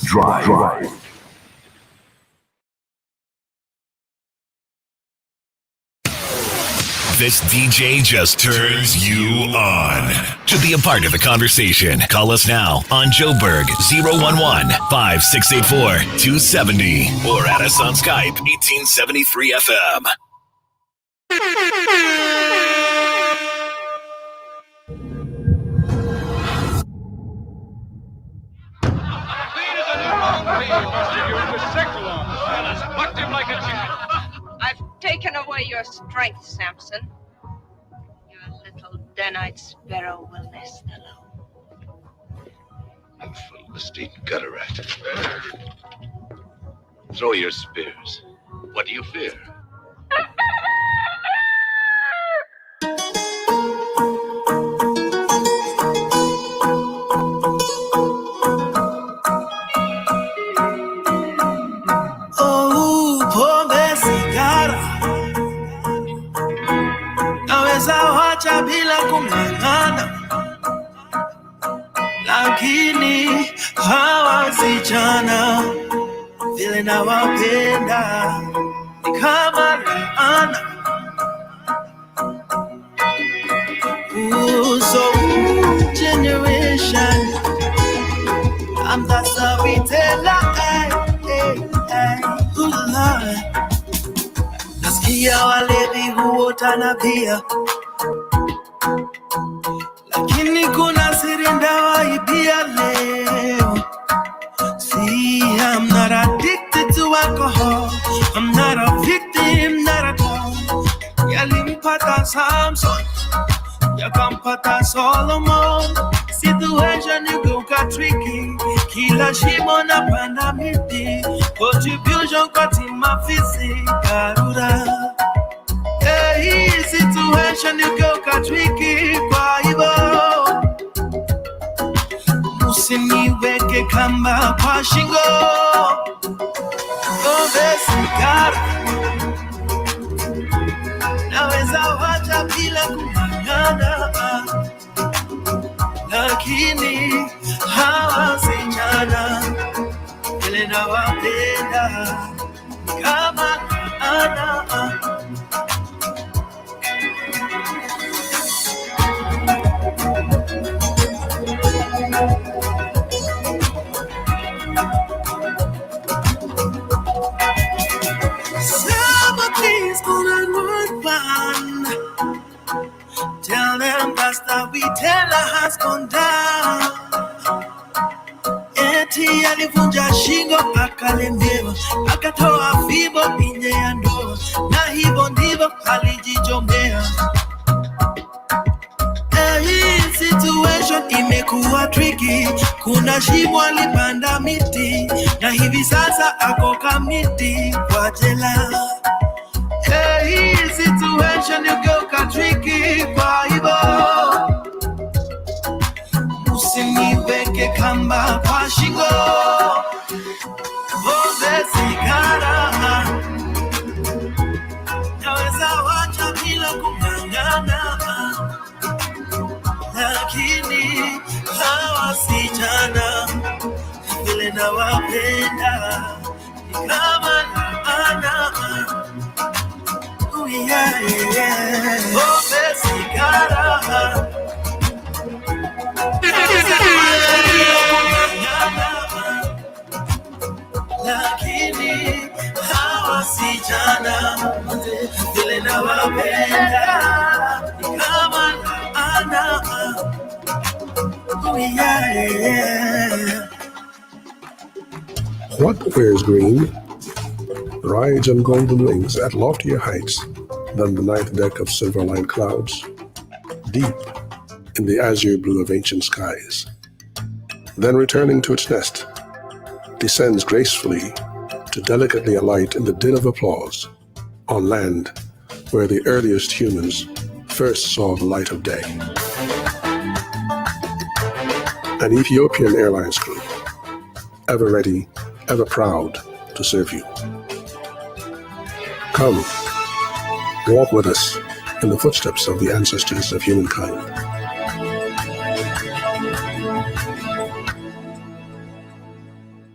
Drive. This DJ just turns you on. To be a part of the conversation, call us now on Joburg 011-5684-270 or add us on Skype 1873 FM. I've taken away your strength, Samson. Your little denite sparrow will nest alone. I'm full of the state gutter rat. Throw your spears. What do you fear? Bila kung'ang'ana, lakini hawa vijana vile nawapenda ni kama laana. So generation, I'm the storyteller. Nasikia walevi huota na pia, lakini kuna siri ndawaibia leo. See, I'm not addicted to alcohol. I'm not a victim, not at all. Yalimpata Samson, yakampata Solomon. Situation igeuka tricky, kila shimo na panda miti. Contribution kwa tima fisi karura. Hey, situation igeuka tricky, kwa hivyo usiniweke kamba kwa shingo. Pombe sigara naweza wacha bila kung'ang'ana, lakini hawa vijana vile nawapenda kama ana. Somebody's gonna run one. Tell them Pastor Vitella has gone down. Eti alivunja shingo akalemewa, akatoa fimbo nje ya ndoa, na hivyo ndivyo alijichomea. Hii situation imekuwa tricky, kuna shimo alipanda miti, na hivi sasa ako kamiti kwa jela. Hii situation igeuka tricky, kwa hivyo usiniweke kamba kwa shingo. Pombe sigara naweza wacha bila kung'ang'ana, lakini hawa vijana vile nawapenda ni kama laana. Pombe sigara lakini hawa vijana vile nawapenda ni kama laana. What wears green rides on golden wings at loftier heights than the ninth deck of silver-lined clouds, deep in the azure blue of ancient skies. Then returning to its nest, descends gracefully to delicately alight in the din of applause on land where the earliest humans first saw the light of day. An Ethiopian Airlines crew, ever ready, ever proud to serve you. Come, walk with us in the footsteps of the ancestors of humankind.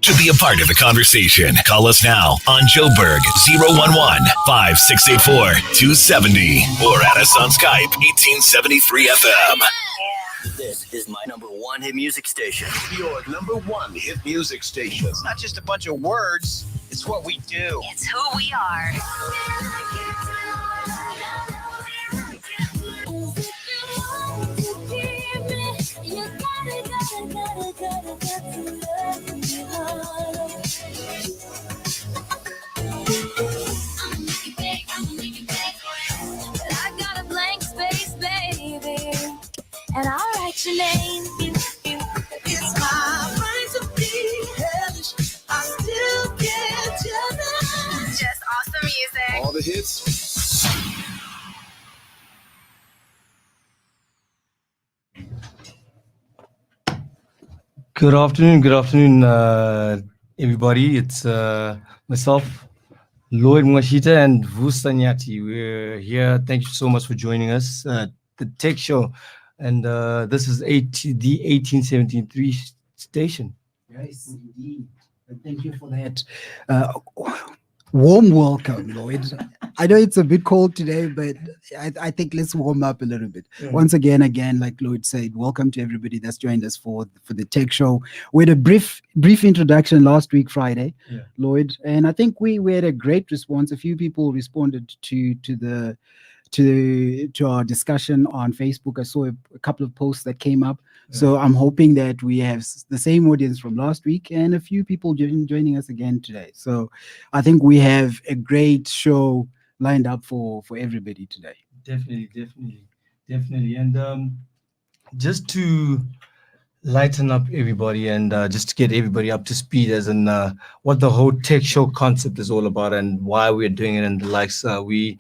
To be a part of the conversation, call us now on Joburg 011-5684-270 or at us on Skype 1873 FM. This is my number one hit music station. Your number one hit music station. It's not just a bunch of words, it's what we do. It's who we are. I got a blank space, baby, and I'll write your name. It's my right to be hellish. I still get jealous. Just awesome music. All the hits. Good afternoon, everybody. It's myself, Lloyd Mwashita, and Vustanyati. We're here. Thank you so much for joining us. The Tech Show, and this is the 1873 station. Yes, indeed. Thank you for that. Warm welcome, Lloyd. I know it's a bit cold today, but I think let's warm up a little bit. Yeah. Once again, like Lloyd said, welcome to everybody that's joined us for the Tech Show. We had a brief introduction last week, Friday, Yeah. Lloyd, and I think we had a great response. A few people responded to our discussion on Facebook. I saw a couple of posts that came up. So I'm hoping that we have the same audience from last week and a few people joining us again today. So I think we have a great show lined up for everybody today. Definitely. And just to lighten up everybody and just to get everybody up to speed as in what the whole Tech Show concept is all about and why we're doing it and the likes. We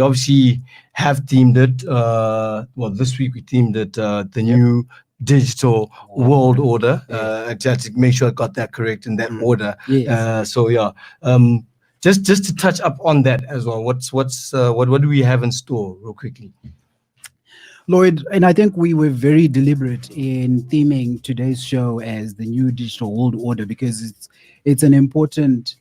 obviously have themed it. This week we themed it the new digital world order. Just to make sure I got that correct in that order. Yes. Just to touch up on that as well. What do we have in store, real quickly? Lloyd, and I think we were very deliberate in theming today's show as the new digital world order because it's an important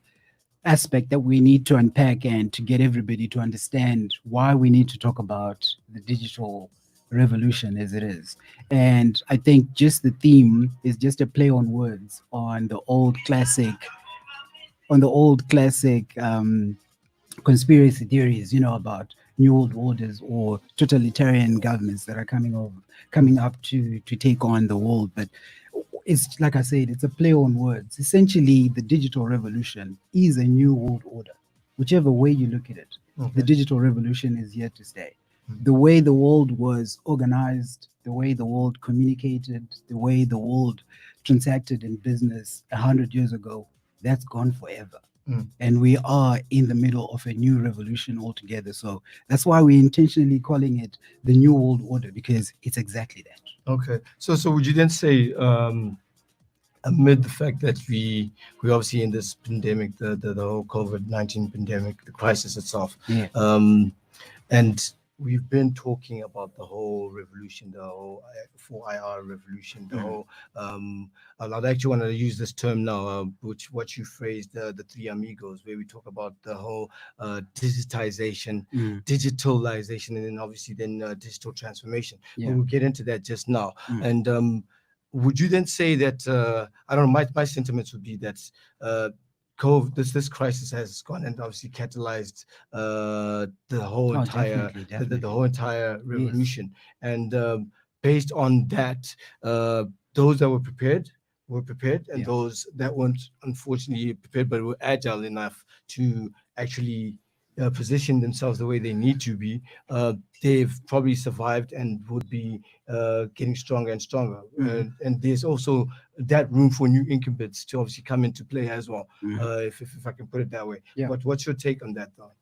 aspect that we need to unpack and to get everybody to understand why we need to talk about the digital revolution as it is. And I think just the theme is just a play on words on the old classic conspiracy theories, about new world orders or totalitarian governments that are coming up to take on the world. But it's like I said, it's a play on words. Essentially, the digital revolution is a new world order, whichever way you look at it. Okay. The digital revolution is here to stay. The way the world was organized, the way the world communicated, the way the world transacted in business 100 years ago, that's gone forever. And we are in the middle of a new revolution altogether. So that's why we're intentionally calling it the New World Order, because it's exactly that. Okay. So would you then say, amid the fact that we obviously in this pandemic, the whole COVID-19 pandemic, the crisis itself, and we've been talking about the whole revolution, the whole 4IR revolution, the whole. I'd actually want to use this term now, what you phrased, the three amigos, where we talk about the whole digitization, digitalization, and then obviously digital transformation. Yeah. But we'll get into that just now. And would you then say that I don't know? My sentiments would be that. This crisis has gone and obviously catalyzed the whole entire definitely. the whole entire revolution. And based on that, those that were prepared, and those that weren't unfortunately prepared but were agile enough to actually position themselves the way they need to be, they've probably survived and would be getting stronger and stronger. And there's also that room for new incumbents to obviously come into play as well, if I can put it that way. Yeah. But what's your take on that, though?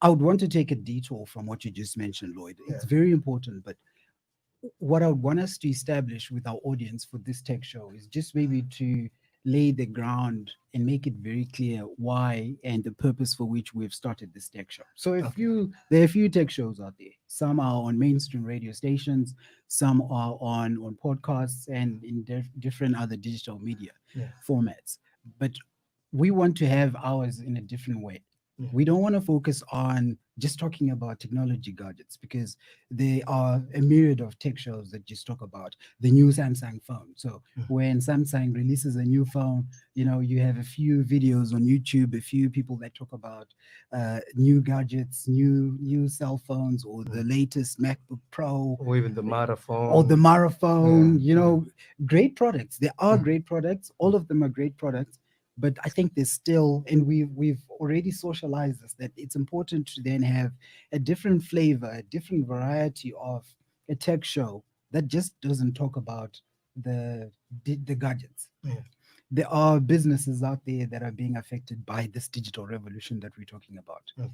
I would want to take a detour from what you just mentioned, Lloyd. It's very important, but what I would want us to establish with our audience for this tech show is just maybe to lay the ground and make it very clear why and the purpose for which we've started this tech show. So there are a few tech shows out there. Some are on mainstream radio stations, some are on podcasts and in different other digital media formats. but we want to have ours in a different way. We don't want to focus on just talking about technology gadgets, because there are a myriad of tech shows that just talk about the new Samsung phone. So when Samsung releases a new phone, you have a few videos on YouTube, a few people that talk about new gadgets, new cell phones, or the latest MacBook Pro, Or even the Mara phone. or the Mara phone. Great products. They are great products. All of them are great products. But I think there's still, and we've already socialized this, that it's important to then have a different flavor, a different variety of a tech show that just doesn't talk about the gadgets. Yeah. There are businesses out there that are being affected by this digital revolution that we're talking about. Okay.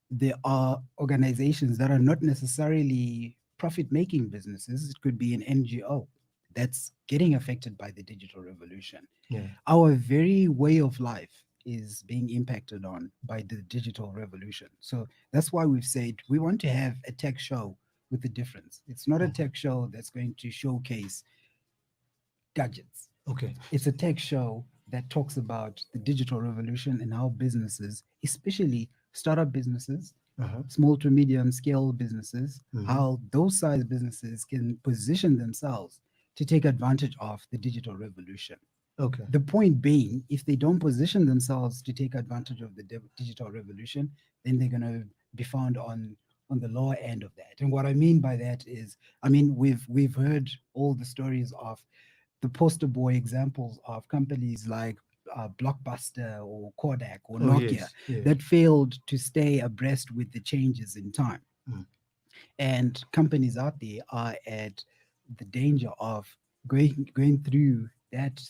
There are organizations that are not necessarily profit-making businesses. It could be an NGO that's getting affected by the digital revolution. Yeah. Our very way of life is being impacted on by the digital revolution. So that's why we've said we want to have a tech show with a difference. It's not a tech show that's going to showcase gadgets. Okay. It's a tech show that talks about the digital revolution and how businesses, especially startup businesses, small to medium scale businesses, how those size businesses can position themselves to take advantage of the digital revolution. Okay. The point being, if they don't position themselves to take advantage of the digital revolution, then they're going to be found on the lower end of that. And what I mean by that is, we've heard all the stories of the poster boy examples of companies like Blockbuster or Kodak or Nokia that failed to stay abreast with the changes in time. And companies out there are at the danger of going through that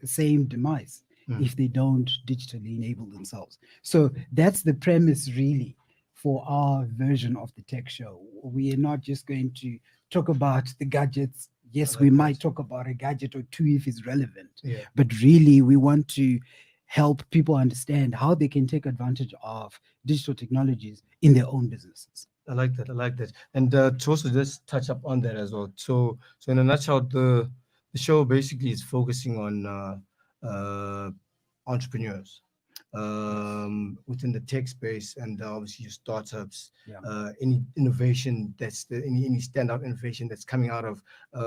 same demise if they don't digitally enable themselves. So that's the premise really for our version of the tech show. We are not just going to talk about the gadgets. Yes, we might talk about a gadget or two if it's relevant, but really we want to help people understand how they can take advantage of digital technologies in their own businesses. I like that. And to also just touch up on that as well. So in a nutshell, the show basically is focusing on entrepreneurs within the tech space, and obviously your startups, any innovation any standout innovation that's coming out of,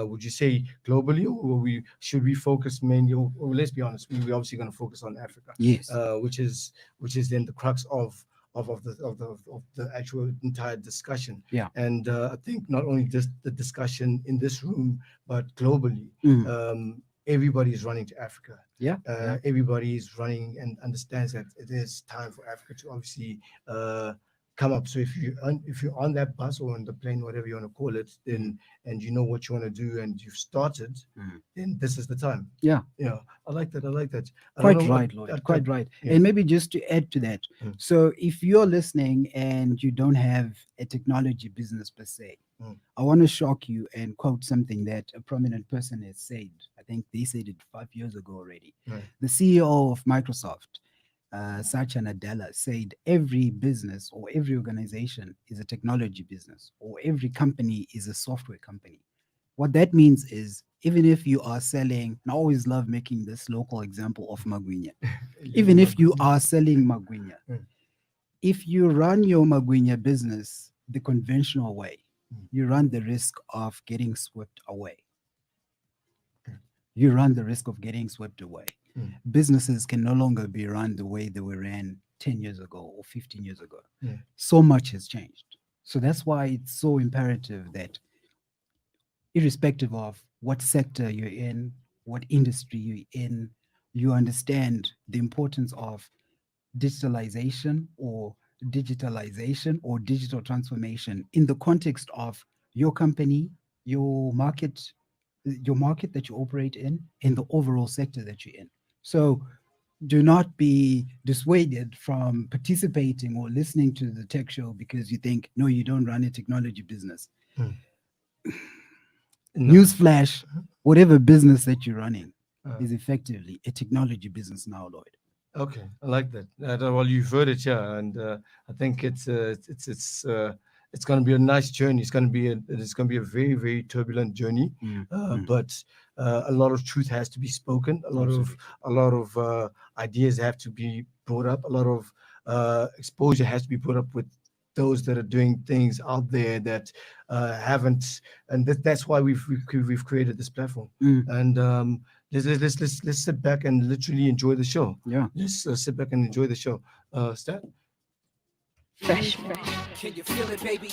would you say globally, or should we focus mainly, or let's be honest, we're obviously going to focus on Africa, which is then the crux of the actual entire discussion. And I think not only just the discussion in this room, but globally, everybody is running to Africa. Everybody is running and understands that it is time for Africa to obviously come up. So if you're on that bus or on the plane, whatever you want to call it, then, and you know what you want to do and you've started, then this is the time. I like that. Quite right, Lloyd. Quite right. And maybe just to add to that, so if you're listening and you don't have a technology business per se, I want to shock you and quote something that a prominent person has said. I think they said it 5 years ago already. The CEO of Microsoft, Satya Nadella, said every business or every organization is a technology business, or every company is a software company. What that means is, even if you are selling, and I always love making this local example of Magwinya, even if you are selling Magwinya, if you run your Magwinya business the conventional way, you run the risk of getting swept away. Businesses can no longer be run the way they were ran 10 years ago or 15 years ago. So much has changed. So that's why it's so imperative that, irrespective of what sector you're in, what industry you're in, you understand the importance of digitalization or digital transformation in the context of your company, your market that you operate in, and the overall sector that you're in. So do not be dissuaded from participating or listening to the tech show because you think, no, you don't run a technology business. Newsflash, whatever business that you're running is effectively a technology business now, Lloyd. Okay, I like that. Well, you've heard it, and I think it's it's going to be a nice journey. It's going to be a very, very turbulent journey, but a lot of truth has to be spoken. A lot of ideas have to be brought up. A lot of exposure has to be put up with those that are doing things out there that haven't, and that's why we've created this platform. And let's sit back and literally enjoy the show. Yeah, let's sit back and enjoy the show. Stat. Fresh. Can you feel it, baby?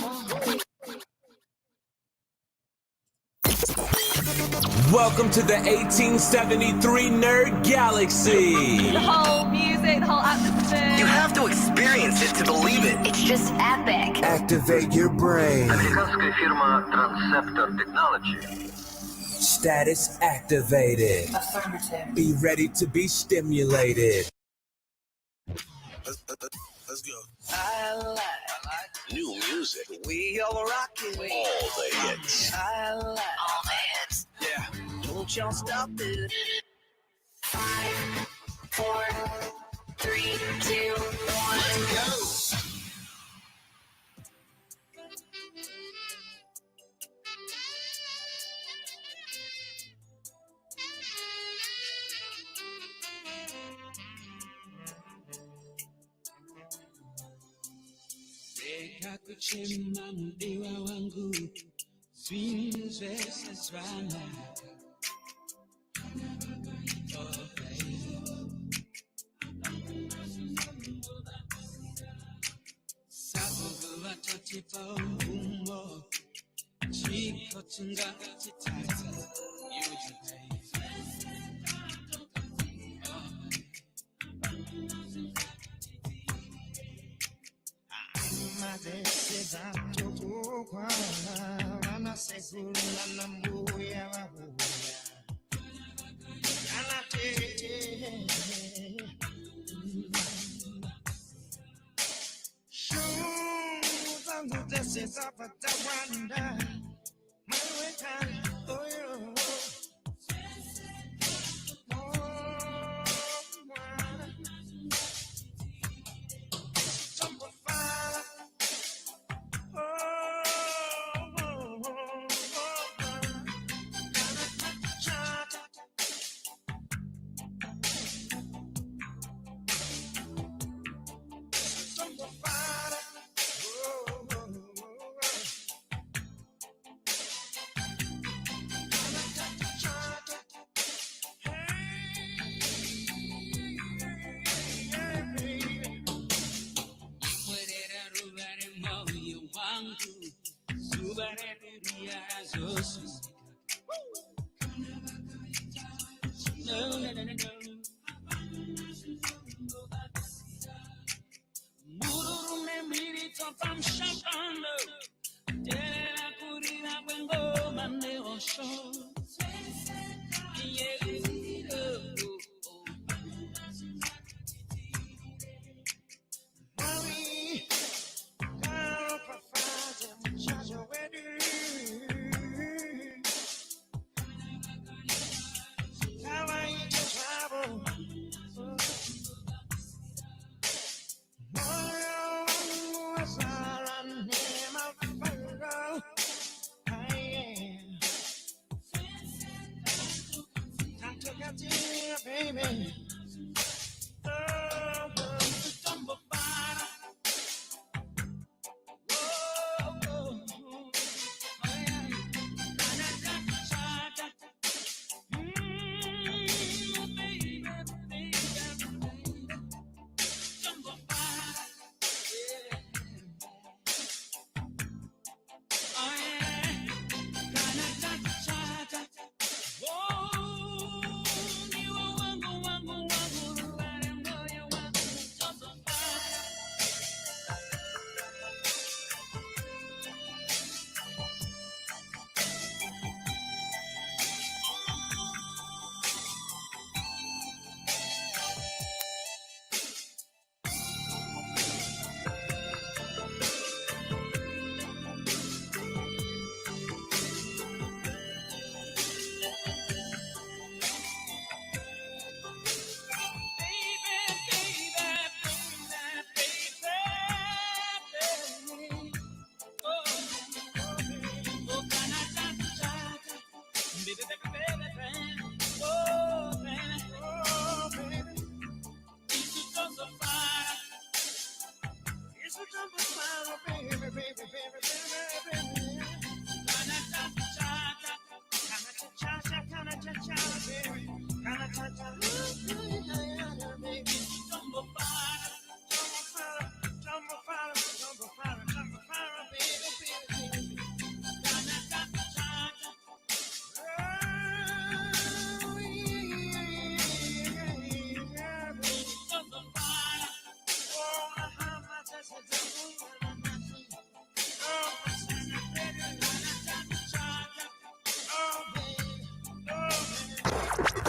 Welcome to the 1873 Nerd Galaxy. The whole music, the whole atmosphere. You have to experience it to believe it. It's just epic. Activate your brain. Американская фирма Transceptor Technology. Status activated. Affirmative. Be ready to be stimulated. Let's go. I like New music. we all rockin'. All the hits. I like All the hits. yeah. Don't y'all stop it. 5, 4, 3, 2, 1. Kuchema mdiwa wangu swinze saswana sabu watatipa umbo chiko tunga chitata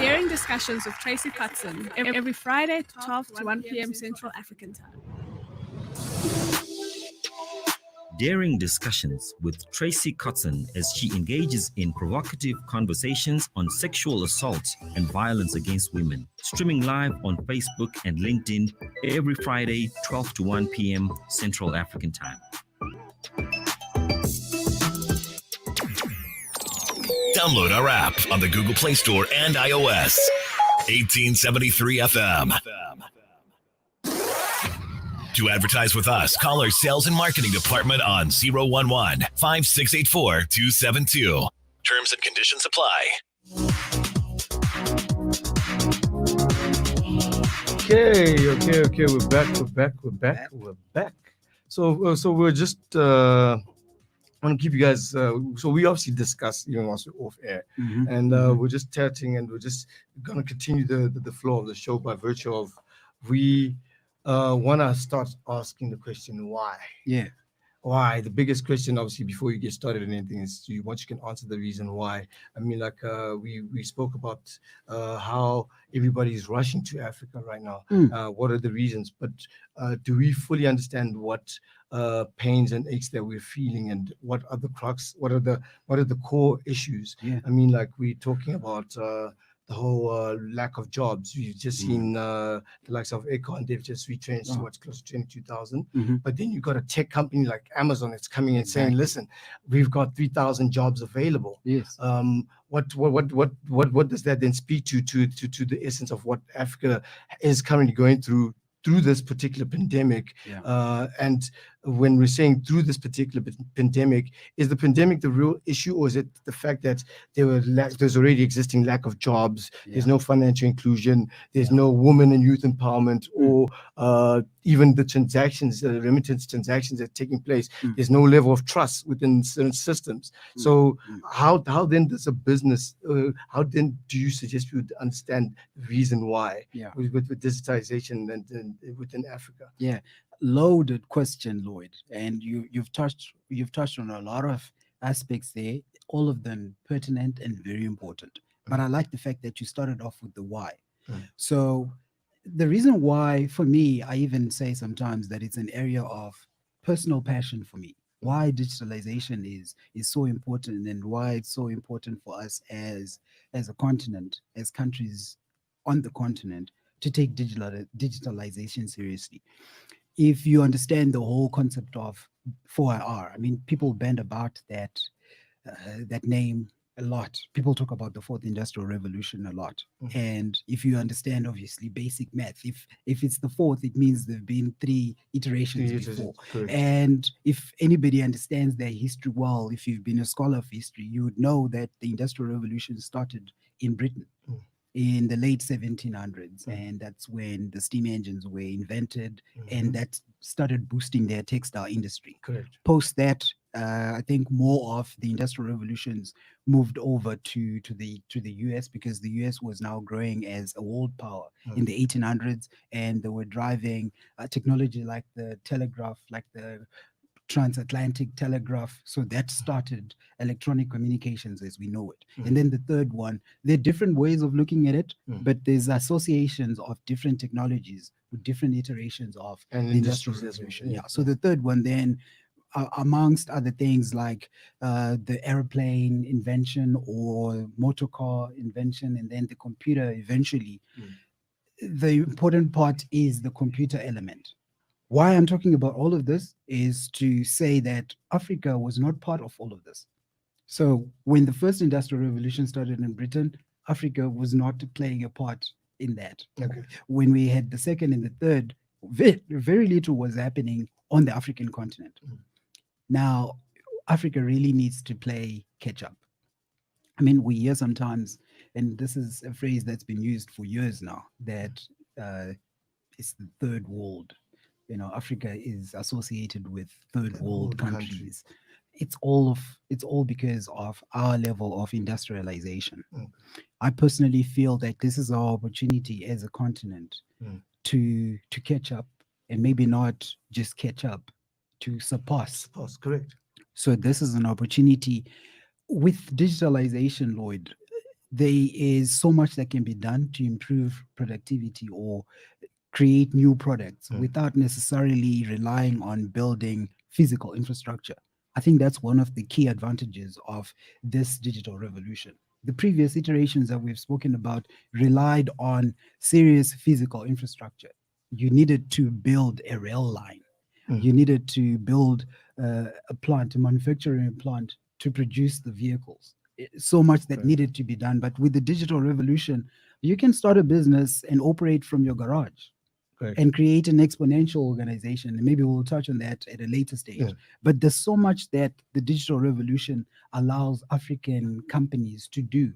Daring Discussions with Tracy Cotson every Friday, 12 to 1 p.m. Central African Time. Daring Discussions with Tracy Cotson as she engages in provocative conversations on sexual assault and violence against women. Streaming live on Facebook and LinkedIn every Friday, 12 to 1 p.m. Central African Time. Download our app on the Google Play Store and iOS. 1873 FM. To advertise with us, call our sales and marketing department on 011-5684-272. Terms and conditions apply. Okay. We're back. So we're just I want to keep you guys. So we obviously discussed even once we're off air, and we're just chatting, and we're just gonna continue the flow of the show by virtue of we want to start asking the question why. Yeah. Why? The biggest question, obviously, before you get started on anything, is once you can answer the reason why. I mean, like we spoke about how everybody's rushing to Africa right now. What are the reasons? But do we fully understand what pains and aches that we're feeling, and what are the crux? What are the core issues? Yeah. I mean, like we're talking about the whole lack of jobs. We've just seen the likes of Acorn, they've just retrenched to what's close to 22,000. But then you've got a tech company like Amazon that's coming and saying, listen, we've got 3,000 jobs available. Yes. What does that then speak to the essence of what Africa is currently going through this particular pandemic? And when we're saying through this particular pandemic, is the pandemic the real issue, or is it the fact that there's already existing lack of jobs, there's no financial inclusion, there's no women and youth empowerment, or even the transactions, the remittance transactions that are taking place, there's no level of trust within certain systems. So how then does a business, how then do you suggest we would understand the reason why with digitization and within Africa? Yeah, loaded question, Lloyd, and you've touched on a lot of aspects there, all of them pertinent and very important. But I like the fact that you started off with the why. So the reason why, for me, I even say sometimes that it's an area of personal passion for me. Why digitalization is so important, and why it's so important for us as a continent, as countries on the continent, to take digitalization seriously. If you understand the whole concept of 4IR, I mean, people bend about that name a lot. People talk about the fourth industrial revolution a lot. And if you understand, obviously, basic math, if it's the fourth, it means there've been 3 iterations before. And if anybody understands their history well, if you've been a scholar of history, you would know that the industrial revolution started in Britain in the late 1700s, and that's when the steam engines were invented, and that started boosting their textile industry. Post that, I think more of the industrial revolutions moved over to the US, because the US was now growing as a world power in the 1800s, and they were driving technology like the telegraph, like the transatlantic telegraph. So that started electronic communications as we know it. And then the third one, there are different ways of looking at it, but there's associations of different technologies with different iterations of the industrial revolution. So the third one then, amongst other things like the airplane invention or motor car invention, and then the computer eventually, the important part is the computer element. Why I'm talking about all of this is to say that Africa was not part of all of this. So when the first industrial revolution started in Britain, Africa was not playing a part in that. When we had the second and the third, very little was happening on the African continent. Now, Africa really needs to play catch up. I mean, we hear sometimes, and this is a phrase that's been used for years now, that it's the third world. You know, Africa is associated with third world countries. It's all because of our level of industrialization. I personally feel that this is our opportunity as a continent to catch up, and maybe not just catch up, to surpass. Correct. So this is an opportunity with digitalization, Lloyd. there is so much that can be done to improve productivity or create new products without necessarily relying on building physical infrastructure. I think that's one of the key advantages of this digital revolution. The previous iterations that we've spoken about relied on serious physical infrastructure. You needed to build a rail line. You needed to build a plant, a manufacturing plant to produce the vehicles. So much that needed to be done. But with the digital revolution, you can start a business and operate from your garage and create an exponential organization. And maybe we'll touch on that at a later stage. But there's so much that the digital revolution allows African companies to do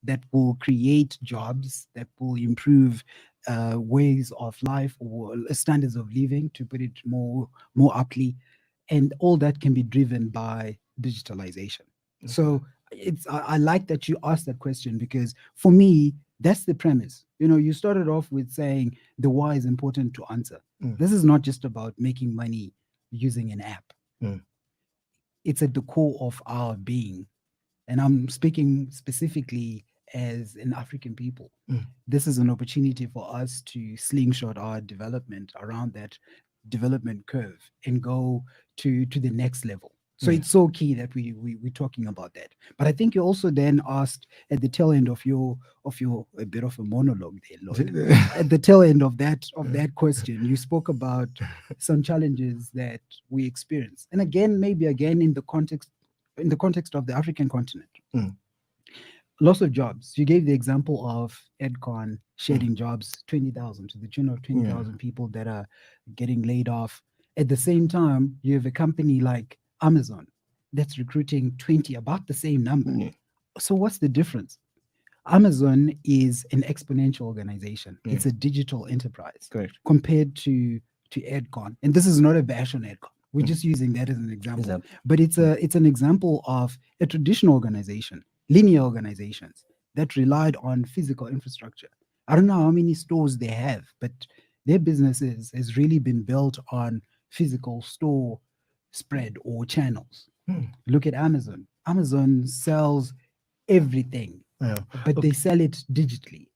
that will create jobs, that will improve ways of life or standards of living, to put it more aptly. And all that can be driven by digitalization. So I like that you asked that question, because for me, that's the premise. You started off with saying the why is important to answer. This is not just about making money using an app. It's at the core of our being. And I'm speaking specifically as an African people. This is an opportunity for us to slingshot our development around that development curve and go to the next level. So it's so key that we're talking about that. But I think you also then asked at the tail end of your a bit of a monologue there, Lloyd. At the tail end of that question, you spoke about some challenges that we experience. And maybe in the context of the African continent. Loss of jobs. You gave the example of Edcon shedding jobs, 20,000, to the tune of 20,000 people that are getting laid off. At the same time, you have a company like Amazon that's recruiting about the same number. So what's the difference? Amazon is an exponential organization. It's a digital enterprise compared to Edcon. And this is not a bash on Edcon. We're just using that as an example. But it's an example of a traditional organization, linear organizations that relied on physical infrastructure. I don't know how many stores they have, but their businesses has really been built on physical store spread or channels. Look at Amazon. Amazon sells everything, but they sell it digitally.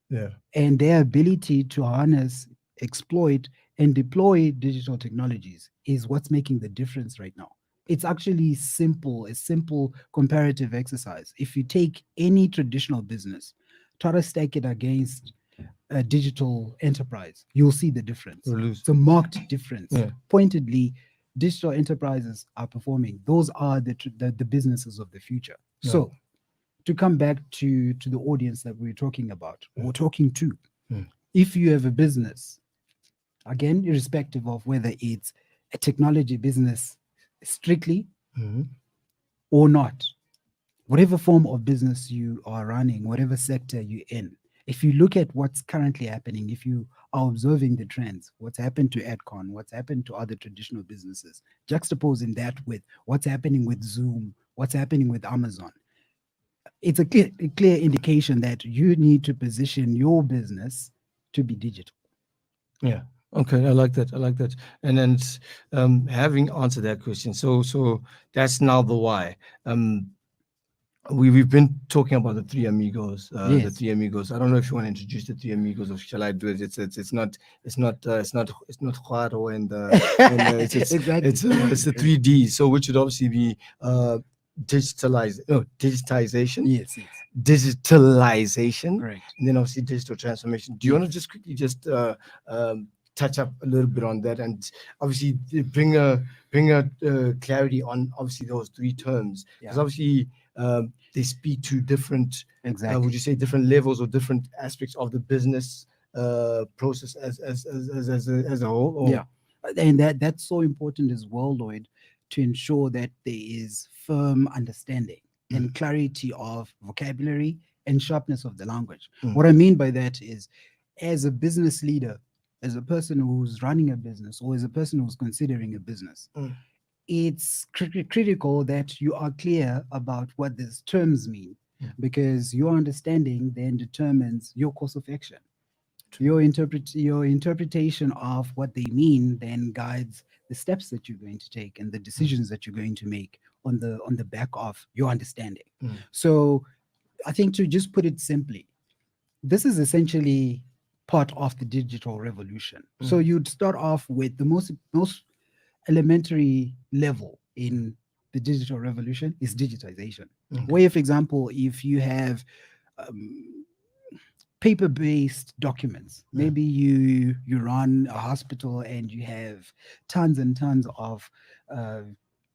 And their ability to harness, exploit, and deploy digital technologies is what's making the difference right now. It's actually a simple comparative exercise. If you take any traditional business, try to stack it against a digital enterprise, you'll see the difference. It's a marked difference. Pointedly, digital enterprises are performing. Those are the businesses of the future. So to come back to the audience that we're talking about, or talking to, if you have a business, again, irrespective of whether it's a technology business strictly or not, whatever form of business you are running, whatever sector you're in, if you look at what's currently happening, if you are observing the trends, what's happened to Edcon, what's happened to other traditional businesses, juxtaposing that with what's happening with Zoom, what's happening with Amazon, it's a clear indication that you need to position your business to be digital. Yeah. Okay, I like that. And then having answered that question, so that's now the why. We've been talking about the three amigos. The three amigos. I don't know if you want to introduce the three amigos, or shall I do it? It's not Juaro and Exactly. it's the 3D. So which would obviously be digitization. Yes. Digitalization. Correct. And then obviously digital transformation. Do you want to just quickly touch up a little bit on that, and obviously bring a clarity on obviously those three terms, because obviously they speak to different, would you say, different levels or different aspects of the business process as a whole? Or? Yeah, and that's so important as well, Lloyd, to ensure that there is firm understanding and clarity of vocabulary and sharpness of the language. What I mean by that is, as a business leader, as a person who's running a business, or as a person who's considering a business, it's critical that you are clear about what these terms mean, because your understanding then determines your course of action. Your interpretation of what they mean then guides the steps that you're going to take and the decisions that you're going to make on the back of your understanding. So I think to just put it simply, this is essentially part of the digital revolution. So you'd start off with the most elementary level in the digital revolution is digitization. Where, for example, if you have paper-based documents, maybe you run a hospital and you have tons and tons of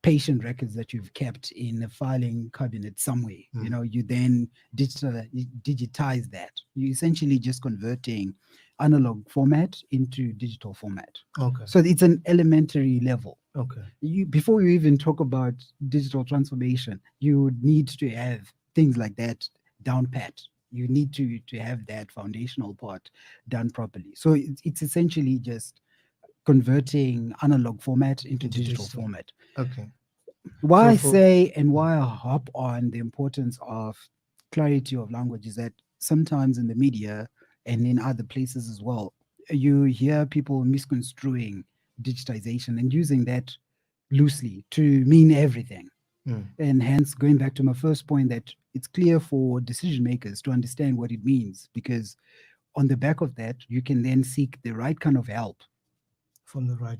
patient records that you've kept in a filing cabinet somewhere. You then digitize that. You're essentially just converting analog format into digital format. Okay. So it's an elementary level. Okay. Before you even talk about digital transformation, you would need to have things like that down pat. You need to have that foundational part done properly. So it's essentially just converting analog format into digital format. Okay. Why I hop on the importance of clarity of language is that sometimes in the media and in other places as well, you hear people misconstruing digitization and using that loosely to mean everything. And hence, going back to my first point, that it's clear for decision makers to understand what it means, because on the back of that, you can then seek the right kind of help. From the right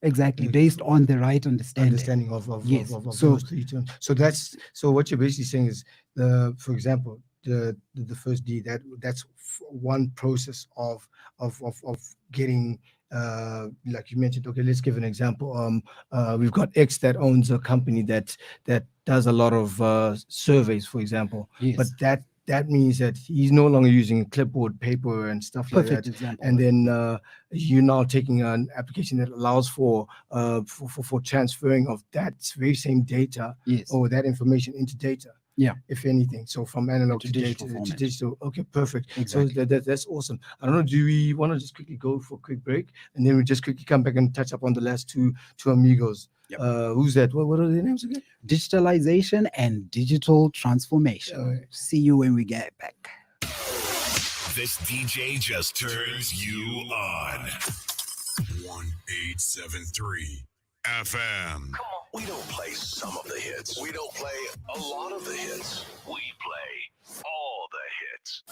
exactly, based on the right understanding of yes. those three terms. So what you're basically saying is, for example, the first D, that's one process of getting like you mentioned. Okay, let's give an example. We've got X that owns a company that does a lot of surveys, for example. Yes. But that means that he's no longer using clipboard paper and stuff like that. Example. And then you're now taking an application that allows for transferring of that very same data or that information into data. Yeah. If anything, so from analog to digital. Okay, perfect. Exactly. So that's awesome. I don't know. Do we want to just quickly go for a quick break and then we just quickly come back and touch up on the last two amigos? Yep. Who's that? What are their names again? Digitalization and digital transformation. See you when we get back. This DJ just turns you on. 1873 FM. We don't play some of the hits. We don't play a lot of the hits. We play all the hits.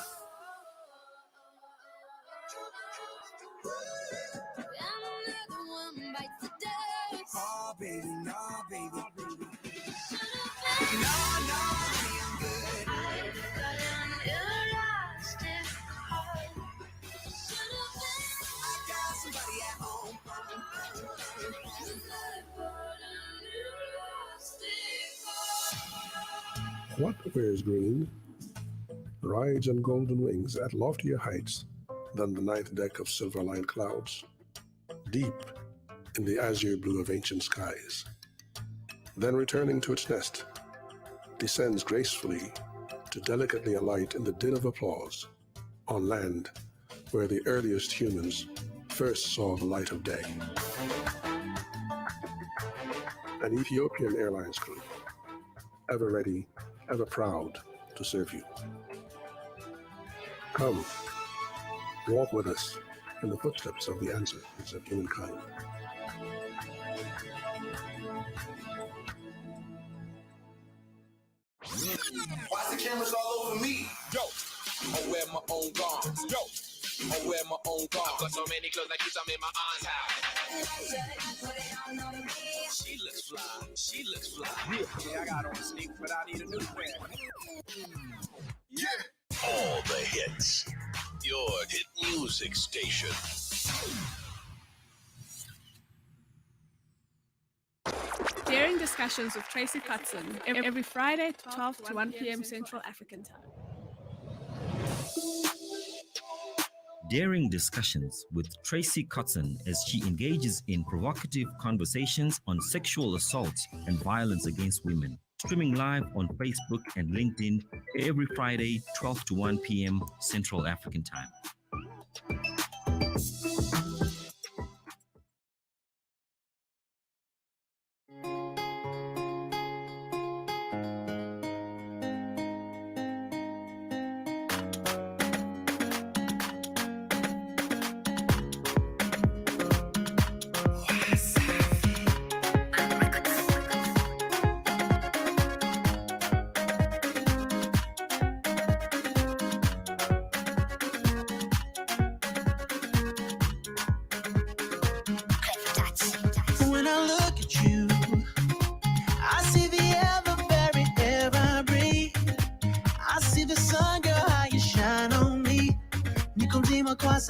Oh, baby, no, baby. No, I'm good. I got somebody at home. What wears green rides on golden wings at loftier heights than the ninth deck of silver-lined clouds, deep in the azure blue of ancient skies. Then returning to its nest, descends gracefully to delicately alight in the din of applause on land where the earliest humans first saw the light of day. An Ethiopian Airlines crew, ever ready, ever proud to serve you. Come, walk with us in the footsteps of the ancestors of humankind. Why the cameras all over me? Yo, I wear my own garments. Yo, I wear my own garments. I've got so many clothes like I'm in my aunt's house. She looks fly. She looks fly. Yeah, I got on sneakers, but I need a new pair. Yeah. All the hits. Your hit music station. Daring Discussions with Tracy Kotzen every Friday, 12 to 1 p.m. Central African Time. Daring Discussions with Tracy Kotzen as she engages in provocative conversations on sexual assault and violence against women. Streaming live on Facebook and LinkedIn every Friday, 12 to 1 p.m. Central African Time.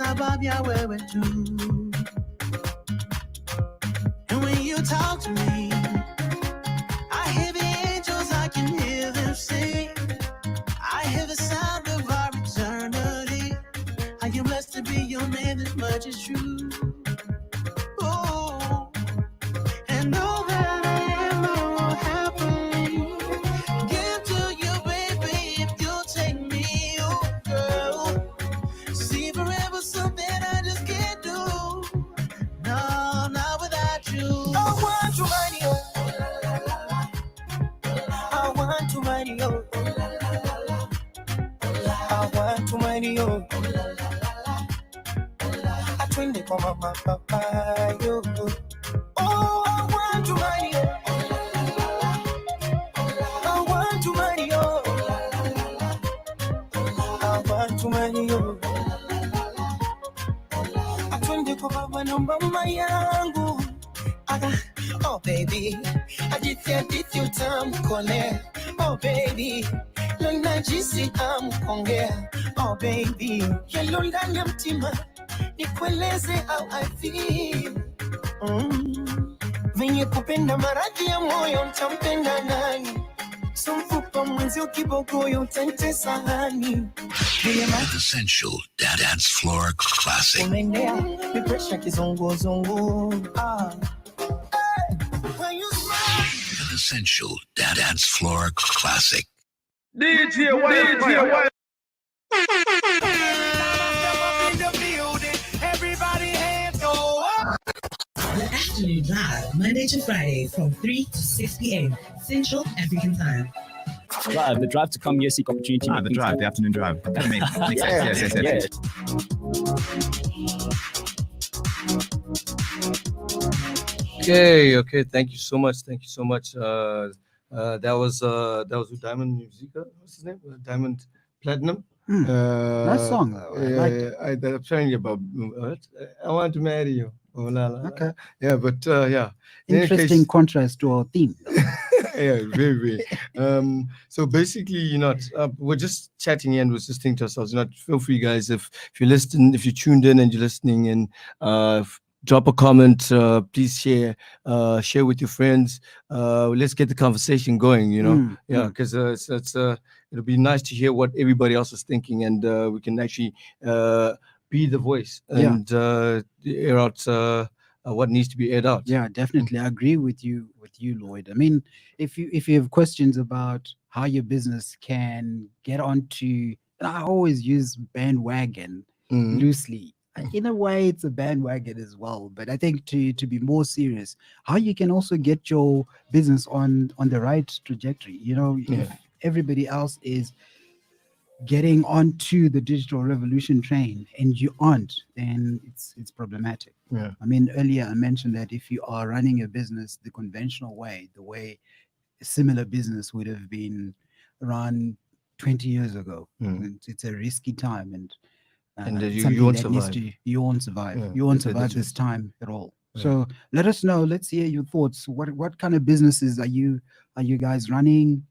sababu ya wewe tu. And when you talk to me, I hear the angels, I can hear them sing. I hear the sound of our eternity. I am blessed to be your man, this much is true. Oh, and know that I am all happily give to you, baby, if you'll take me, oh girl. See, forever something I just can't do. No, not without you. I want to money, oh. I want to money, oh. I want to money, oh. I twin kwa mama papa, yo. Oh, I want to money, oh. I want to money, oh. I want to money, oh. I twin kwa baba na mama yangu. Oh baby, adithia utamu kone. Oh baby, lona jisi amu kongea. Oh baby, yalo ndani ya mtima, nikueleze how I feel. Venye kupenda maradhi ya moyo, mtampenda nani? So mfupa mwenzi ukibogoyo, utantesa hani. Essential Dance Floor Classic. Umenea, mi pressure kizungu. When you smile, An essential Dance Floor Classic. DJ White. Everybody hands go up. The Afternoon Drive, Monday to Friday from 3 to 6 p.m. Central African Time. Drive, the drive to come here, seek opportunity. The drive, the afternoon drive. That makes sense. Yes. Okay. Thank you so much. That was with Diamond Musica. What's his name? Diamond Platinum. Nice song. Apparently about what? I want to marry you. Oh, la, la. Okay. Yeah, but yeah. In any Interesting case- contrast to our theme. Yeah, very. So basically, we're just chatting and we're just thinking to ourselves, feel free, guys, if you listen, if you tuned in and you're listening, and drop a comment, please share with your friends. Let's get the conversation going, because it'll be nice to hear what everybody else is thinking, and we can actually be the voice and air out what needs to be aired out. Yeah, definitely. I agree with you, Lloyd. I mean, if you have questions about how your business can get onto, and I always use bandwagon loosely. In a way, it's a bandwagon as well. But I think to be more serious, how you can also get your business on the right trajectory. If everybody else is getting onto the digital revolution train and you aren't, then it's problematic. Yeah. I mean, earlier I mentioned that if you are running a business the conventional way, the way a similar business would have been run 20 years ago, it's a risky time, and you won't survive. You won't survive. Yeah, You won't that's survive it. this time at all. Yeah. So let us know. Let's hear your thoughts. What kind of businesses are you guys running?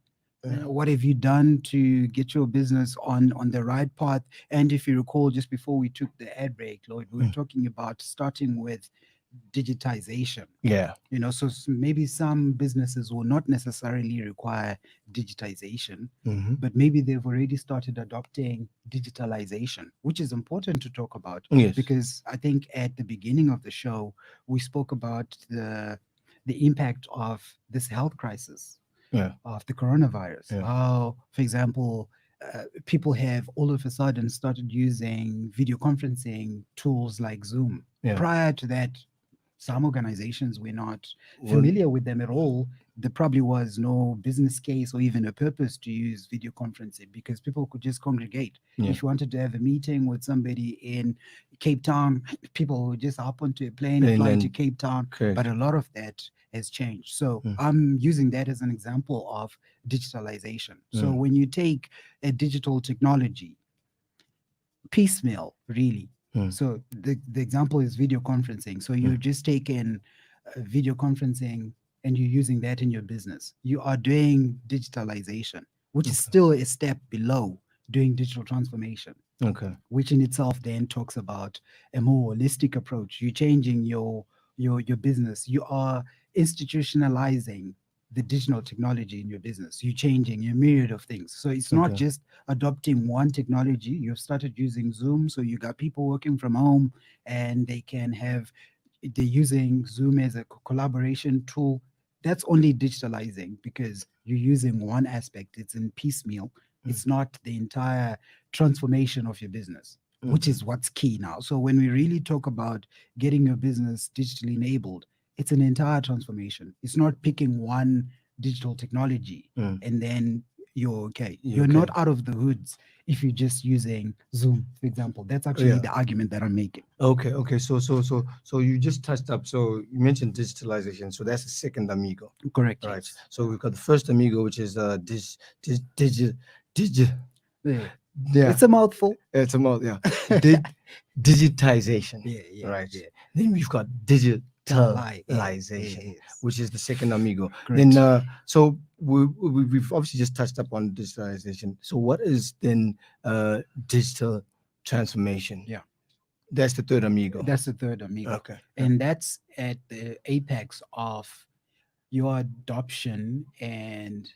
What have you done to get your business on the right path? And if you recall, just before we took the ad break, Lloyd, we were talking about starting with digitization. Yeah. So maybe some businesses will not necessarily require digitization, but maybe they've already started adopting digitalization, which is important to talk about. Yes. Because I think at the beginning of the show, we spoke about the impact of this health crisis. Of the coronavirus. How, for example, people have all of a sudden started using video conferencing tools like Zoom. Prior to that, some organizations were not familiar with them at all. There probably was no business case or even a purpose to use video conferencing because people could just congregate. If you wanted to have a meeting with somebody in Cape Town, people would just hop onto a plane and fly to Cape Town. But a lot of that has changed. So I'm using that as an example of digitalization. So when you take a digital technology, piecemeal, really. So the example is video conferencing. So you're just taking video conferencing and you're using that in your business. You are doing digitalization, which is still a step below doing digital transformation. Okay. which in itself then talks about a more holistic approach. You're changing your business. You are institutionalizing the digital technology in your business. You're changing a myriad of things. So it's not Okay. just adopting one technology. You've started using Zoom, so you got people working from home, and they're using Zoom as a collaboration tool. That's only digitalizing because you're using one aspect. It's in piecemeal. It's not the entire transformation of your business, which is what's key now. So when we really talk about getting your business digitally enabled, it's an entire transformation. It's not picking one digital technology and then you're okay. You're not out of the hoods if you're just using Zoom, for example. That's actually Yeah. the argument that I'm making. Okay. So you just touched up. So you mentioned digitalization. So that's the second amigo. Correct. Right. So we've got the first amigo, which is digi. Yeah. It's a mouthful. It's a mouth. Yeah. Digitization. Right. Then we've got digitalization, which is the second amigo. Correct. Then so we've obviously just touched up on digitalization. So what is then digital transformation? Yeah. That's the third amigo. That's the third amigo. Okay. And that's at the apex of your adoption and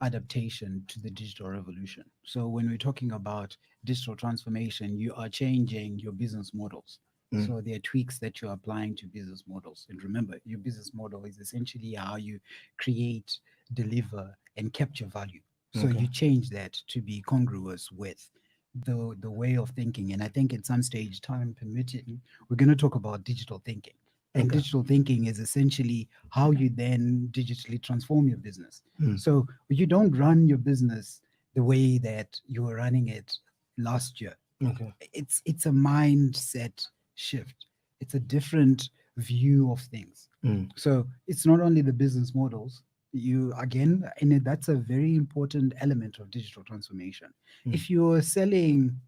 adaptation to the digital revolution. So when we're talking about digital transformation, you are changing your business models. So there are tweaks that you're applying to business models. And remember, your business model is essentially how you create, deliver, and capture value. So Okay. you change that to be congruous with the way of thinking. And I think at some stage, time permitting, we're going to talk about digital thinking. And Okay. digital thinking is essentially how you then digitally transform your business. So you don't run your business the way that you were running it last year. Okay. It's a mindset shift. It's a different view of things. So it's not only the business models. And that's a very important element of digital transformation. If you're selling,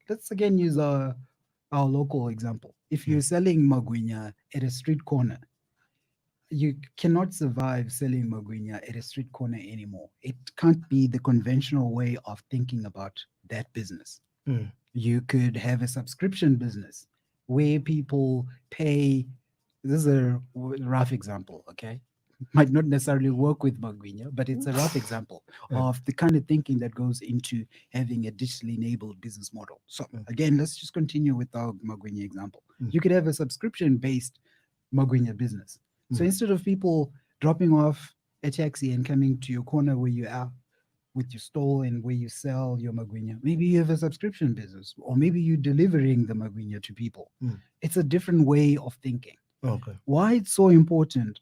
let's again use our local example. If you're selling magwinya at a street corner, you cannot survive selling magwinya at a street corner anymore. It can't be the conventional way of thinking about that business. You could have a subscription business where people pay. This is a rough example, okay? Might not necessarily work with magwinya, but it's a rough example of the kind of thinking that goes into having a digitally enabled business model. So again, let's just continue with our magwinya example. You could have a subscription-based magwinya business. So instead of people dropping off a taxi and coming to your corner where you are with your stall and where you sell your magwinya, maybe you have a subscription business, or maybe you're delivering the magwinya to people. It's a different way of thinking. Okay. Why it's so important?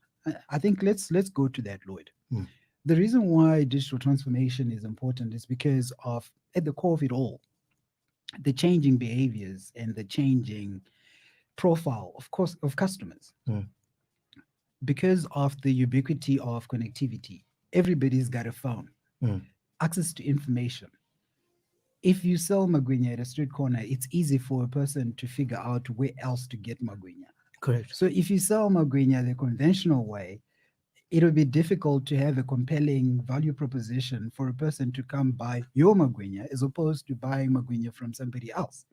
I think let's go to that, Lloyd. The reason why digital transformation is important is because of, at the core of it all, the changing behaviors and the changing profile, of course, of customers. Because of the ubiquity of connectivity, everybody's got a phone, access to information. If you sell magwinya at a street corner, it's easy for a person to figure out where else to get magwinya. Correct. So if you sell magwinya the conventional way, it'll be difficult to have a compelling value proposition for a person to come buy your magwinya as opposed to buying magwinya from somebody else.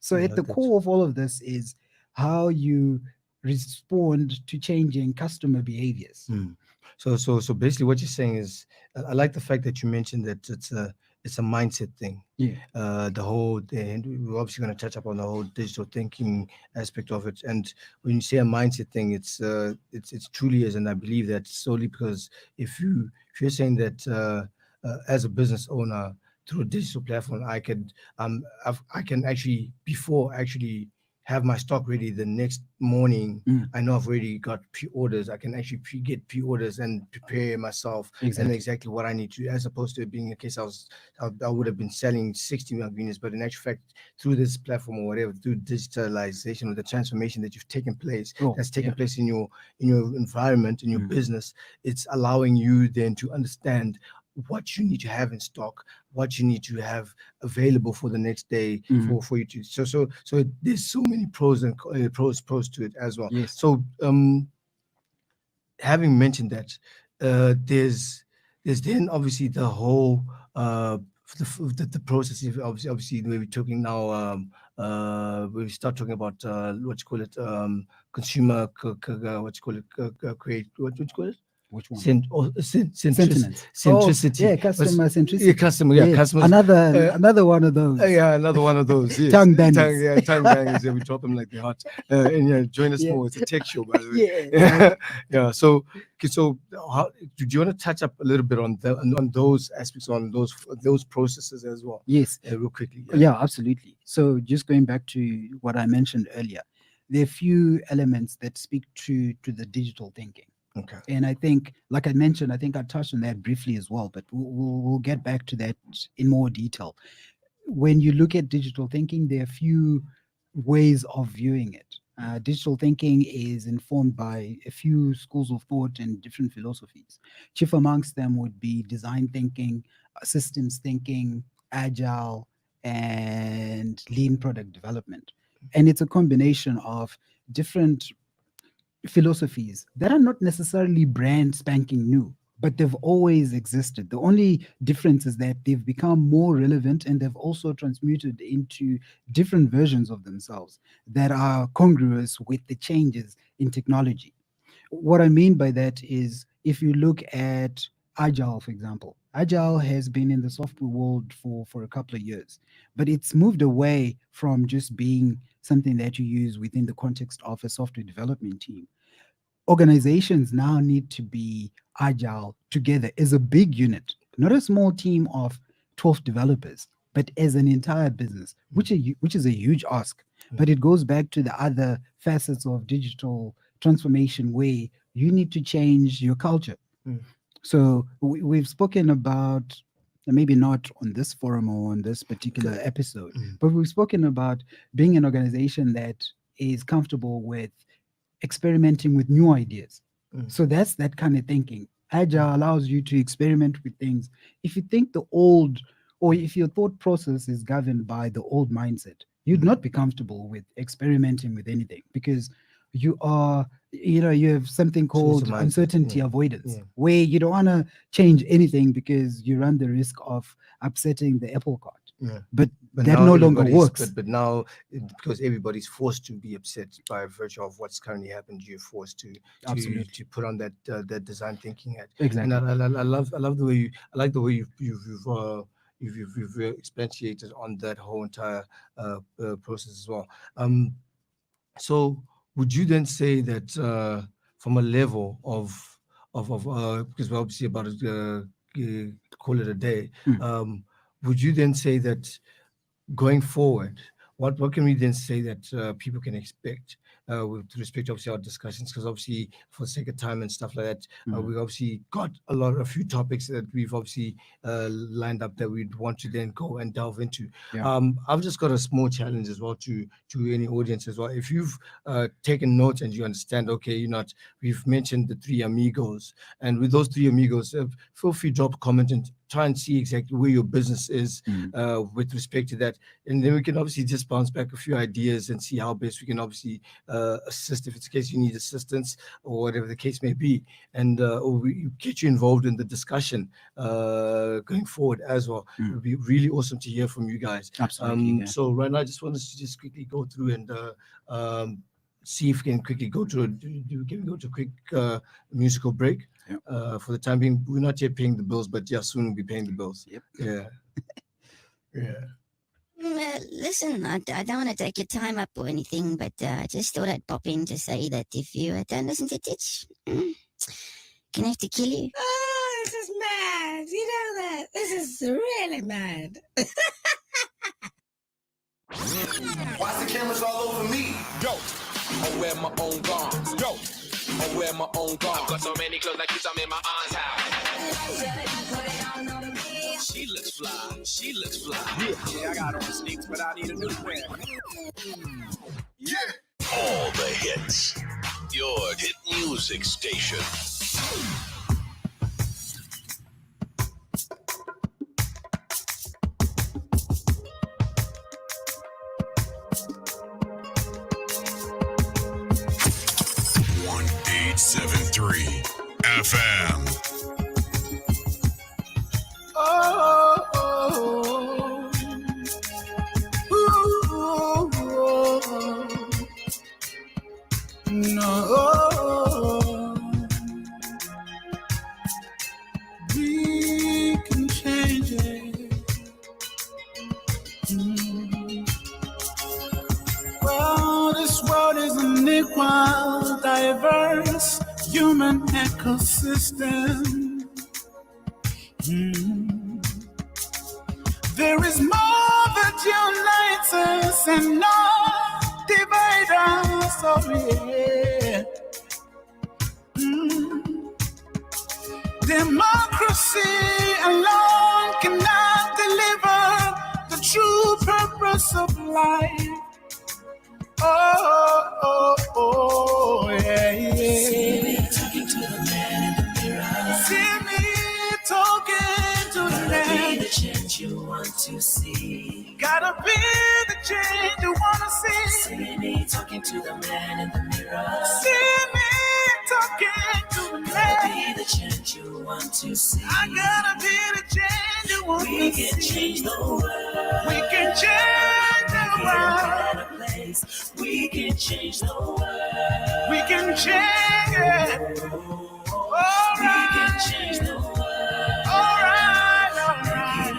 So at the core of all of this is how you respond to changing customer behaviors. So basically what you're saying is, I like the fact that you mentioned that it's a mindset thing. Yeah. We're obviously going to touch up on the whole digital thinking aspect of it. And when you say a mindset thing, it's truly is, and I believe that solely because if you're saying that as a business owner through a digital platform, I can actually, before actually have my stock ready the next morning, I know I've already got pre-orders. I can actually get pre-orders and prepare myself and exactly what I need to, as opposed to it being a case I would have been selling 60 magwinyas, but in actual fact, through this platform or whatever, through digitalization or the transformation that you've taken place, that's taken place in your environment, in your business, it's allowing you then to understand what you need to have in stock, what you need to have available for the next day for you to. So there's so many pros and pros to it as well. Yes. So having mentioned that, there's then obviously the whole the process. Obviously, we're talking now. We start talking about what you call it, consumer. What you call it, create. What you call it? Which one? Centricity. Yeah, customer centricity. Yeah, customer. Another one of those. Yeah, another one of those. Yes. Tongue bangers. Tongue bangers. Yeah, we drop them like they're hot. And yeah, join us more. It's a tech show, by the way. Yeah. Yeah. So how, do you want to touch up a little bit on those aspects, on those processes as well? Yes. Real quickly. Yeah, absolutely. So just going back to what I mentioned earlier, there are a few elements that speak to the digital thinking. Okay. And I think, like I mentioned, I think I touched on that briefly as well, but we'll get back to that in more detail. When you look at digital thinking, there are a few ways of viewing it. Digital thinking is informed by a few schools of thought and different philosophies. Chief amongst them would be design thinking, systems thinking, agile, and lean product development. And it's a combination of different philosophies that are not necessarily brand spanking new, but they've always existed. The only difference is that they've become more relevant and they've also transmuted into different versions of themselves that are congruous with the changes in technology. What I mean by that is, if you look at Agile, for example, Agile has been in the software world for a couple of years, but it's moved away from just being something that you use within the context of a software development team. Organizations now need to be agile together as a big unit, not a small team of 12 developers, but as an entire business, which is a huge ask. But it goes back to the other facets of digital transformation where you need to change your culture. So we've spoken about, maybe not on this forum or on this particular episode, but we've spoken about being an organization that is comfortable with experimenting with new ideas. So that's that kind of thinking. Agile allows you to experiment with things. If you think the old, or if your thought process is governed by the old mindset, you'd not be comfortable with experimenting with anything, because you are, you have something called uncertainty avoidance, where you don't want to change anything because you run the risk of upsetting the apple cart. But that no longer works. But now, because everybody's forced to be upset by virtue of what's currently happened, you're forced to put on that design thinking hat. Exactly. And I love the way you've expatiated on that whole entire process as well. So would you then say that from a level of because we're obviously about to call it a day, would you then say that going forward, what can we then say that people can expect with respect to obviously our discussions? Because obviously, for the sake of time and stuff like that, we obviously got a few topics that we've obviously lined up that we'd want to then go and delve into. I've just got a small challenge as well to any audience as well. If you've taken notes and you understand, okay, we've mentioned the three amigos, and with those three amigos, feel free to drop a comment and try and see exactly where your business is with respect to that, and then we can obviously just bounce back a few ideas and see how best we can obviously assist if it's the case you need assistance or whatever the case may be, and or we get you involved in the discussion going forward as well. It would be really awesome to hear from you guys. Absolutely. So right now I just want us to just quickly go through and see if we can quickly go to a quick musical break. For the time being, we're not yet paying the bills, but soon we'll be paying the bills. Listen, I don't want to take your time up or anything, but I just thought I'd pop in to say that if you don't listen to Titch, can I have to kill you? Oh, this is mad. You know that? This is really mad. Why's the cameras all over me? Yo, I wear my own guns. Yo, I wear my own guns. I've got so many clothes like I'm in my aunt's house. She looks fly. She looks fly. Yeah, I got on sneaks, but I need a new pair. Yeah. All the hits. Your hit music station. FM. Oh, our diverse human ecosystem. There is more that unites us and not divides us. Oh yeah. Democracy alone cannot deliver the true purpose of life. Oh, yeah, yeah. See me talking to the man in the mirror. See me talking to the man. Gotta be the change you want to see. Gotta be the change you wanna see. See me talking to the man in the mirror. See me talking to the man. Gotta be the change you want to see. I gotta be the change you want to see. We can change the world. We can change the world. We can change the world. We can change it. All right. We can change the world. All right, all right.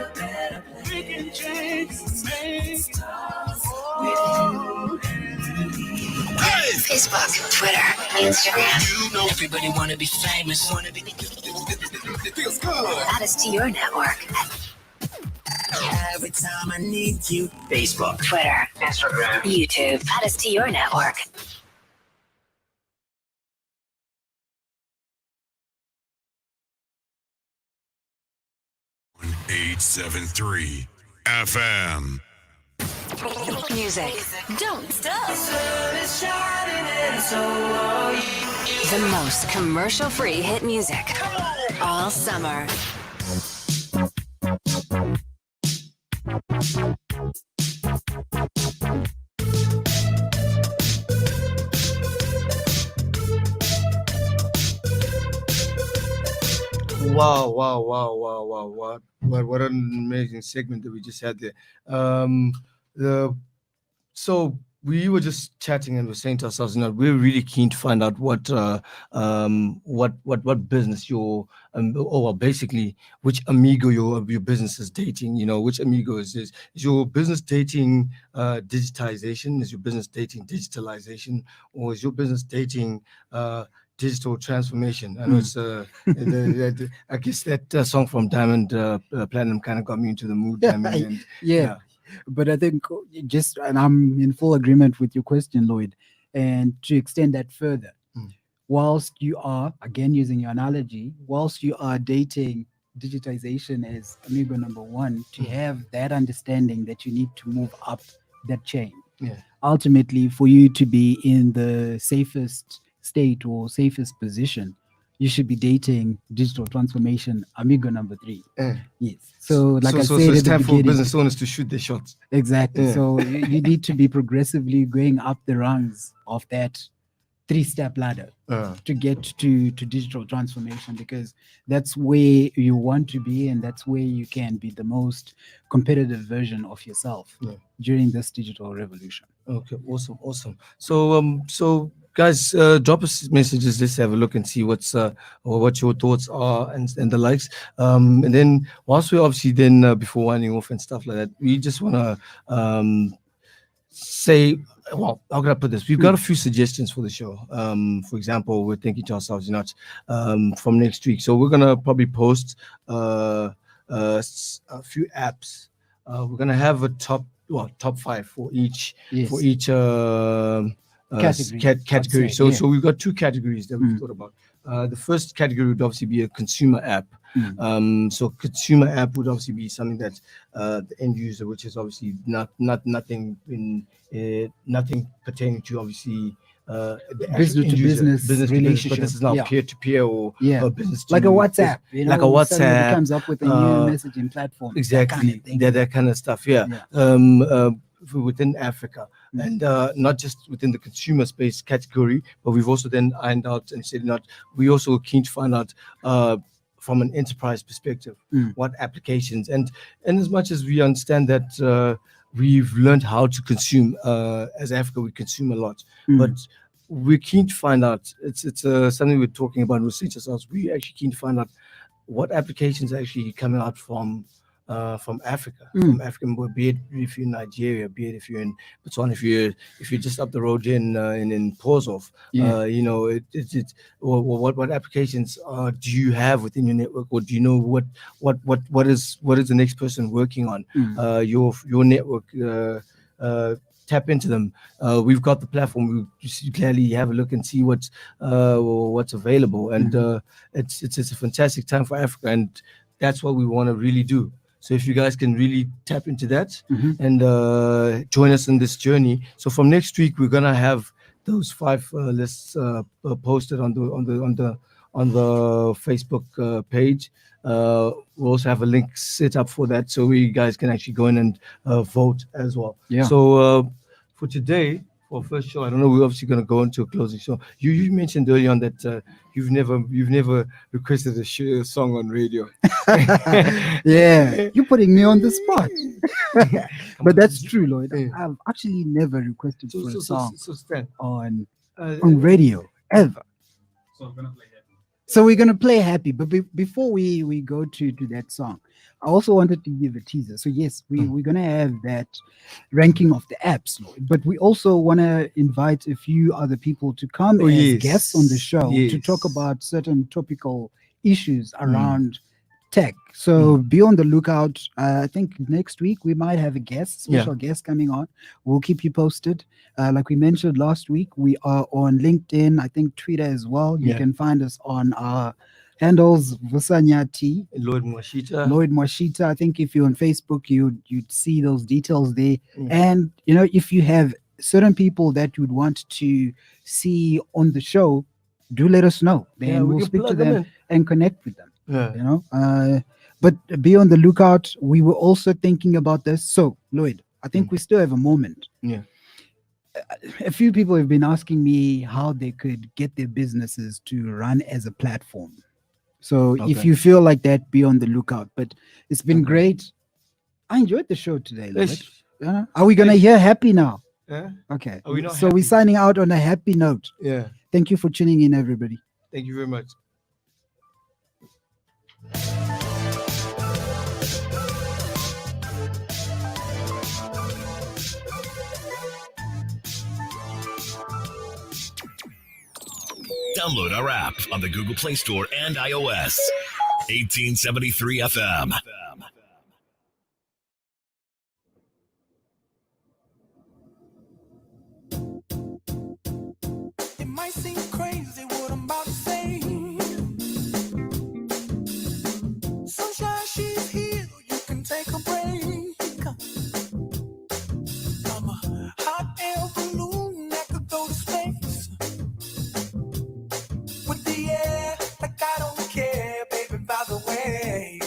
We can change the Facebook, Twitter, Instagram. You know everybody wanna be famous. Wanna be. It feels good. Add us to your network. Every time I need you. Facebook, Twitter, Instagram, YouTube. Add us to your network. .873 FM. Music. Don't stop. Sun is shining and so are you. The most commercial-free hit music. All summer. Wow. What an amazing segment that we just had there. So we were just chatting and we're saying to ourselves, we're really keen to find out what business your basically which amigo your business is dating. Which amigo is your business dating digitization? Is your business dating digitalization, or is your business dating digital transformation? I know it's I guess that song from Diamond Platinum kind of got me into the mood. Yeah. But I think and I'm in full agreement with your question, Lloyd, and to extend that further, whilst you are, again using your analogy, whilst you are dating digitization as amigo number one, to have that understanding that you need to move up that chain. Yeah. Ultimately, for you to be in the safest state or safest position, you should be dating digital transformation amigo number 3. Yes. So like I said, it's time for business owners to shoot their shots. Exactly. Yeah. So you need to be progressively going up the rungs of that 3-step ladder to get to digital transformation, because that's where you want to be, and that's where you can be the most competitive version of yourself during this digital revolution. Okay, awesome. So guys, drop us messages. Let's have a look and see what your thoughts are and the likes. And then whilst we're obviously before winding off and stuff like that, we just want to say, well, how can I put this? We've got a few suggestions for the show. For example, we're thinking to ourselves, from next week. So we're gonna probably post a few apps. We're gonna have a top 5 for each category. So we've got 2 categories that we've thought about. The first category would obviously be a consumer app. So consumer app would obviously be something that the end user, which is obviously nothing pertaining to obviously business to business relationship, but this is now peer to peer or business to, like a WhatsApp, like a WhatsApp comes up with a new messaging platform. Exactly, that kind of stuff. Within Africa, and not just within the consumer space category, but we've also then ironed out and said we also keen to find out from an enterprise perspective what applications, and as much as we understand that we've learned how to consume as Africa, we consume a lot, but we're keen to find out, it's something we're talking about, we're saying to ourselves, we're actually keen to find out what applications are actually coming out from from Africa, from African, be it if you're in Nigeria, be it if you're in Botswana, if you're just up the road in Portsmouth, you know, it's what applications do you have within your network, or do you know what is the next person working on your network? Tap into them. We've got the platform. We clearly have a look and see what's available, and it's a fantastic time for Africa, and that's what we want to really do. So if you guys can really tap into that and join us in this journey. So from next week, we're gonna have those 5 lists posted on the Facebook page. We'll also have a link set up for that, so you guys can actually go in and vote as well. Yeah. So for today, for first show, I don't know, we're obviously going to go into a closing show. You mentioned earlier on that you've never requested a song on radio. Yeah, you're putting me on the spot. But that's true, Lloyd. I've actually never requested for a song on radio ever. So we're gonna play Happy, but before we go to that song, I also wanted to give a teaser. So yes, we're gonna have that ranking of the apps, Lloyd, but we also want to invite a few other people to come as guests on the show to talk about certain topical issues around tech. So be on the lookout. I think next week we might have a special guest coming on. We'll keep you posted. Like we mentioned last week, we are on LinkedIn, I think Twitter as well. You can find us on our handles, Vusanya T, Lloyd Mwashita. I think if you're on Facebook, you'd see those details there. And you know, if you have certain people that you'd want to see on the show, do let us know. Then we'll speak to them and connect with them. You know, but be on the lookout. We were also thinking about this. So, Lloyd, I think we still have a moment. Yeah. A few people have been asking me how they could get their businesses to run as a platform. So, if you feel like that, be on the lookout. But it's been great. I enjoyed the show today, Lloyd. Are we gonna hear Happy now? Yeah. Okay. Are we not so happy? we're signing out on a happy note. Yeah. Thank you for tuning in, everybody. Thank you very much. Download our app on the Google Play Store and iOS. 1873 FM. It might seem crazy what I'm about to say. Sunshine, she's here. You can take a break. I'm a hot air balloon that could go to space. With the air, like I don't care, baby, by the way.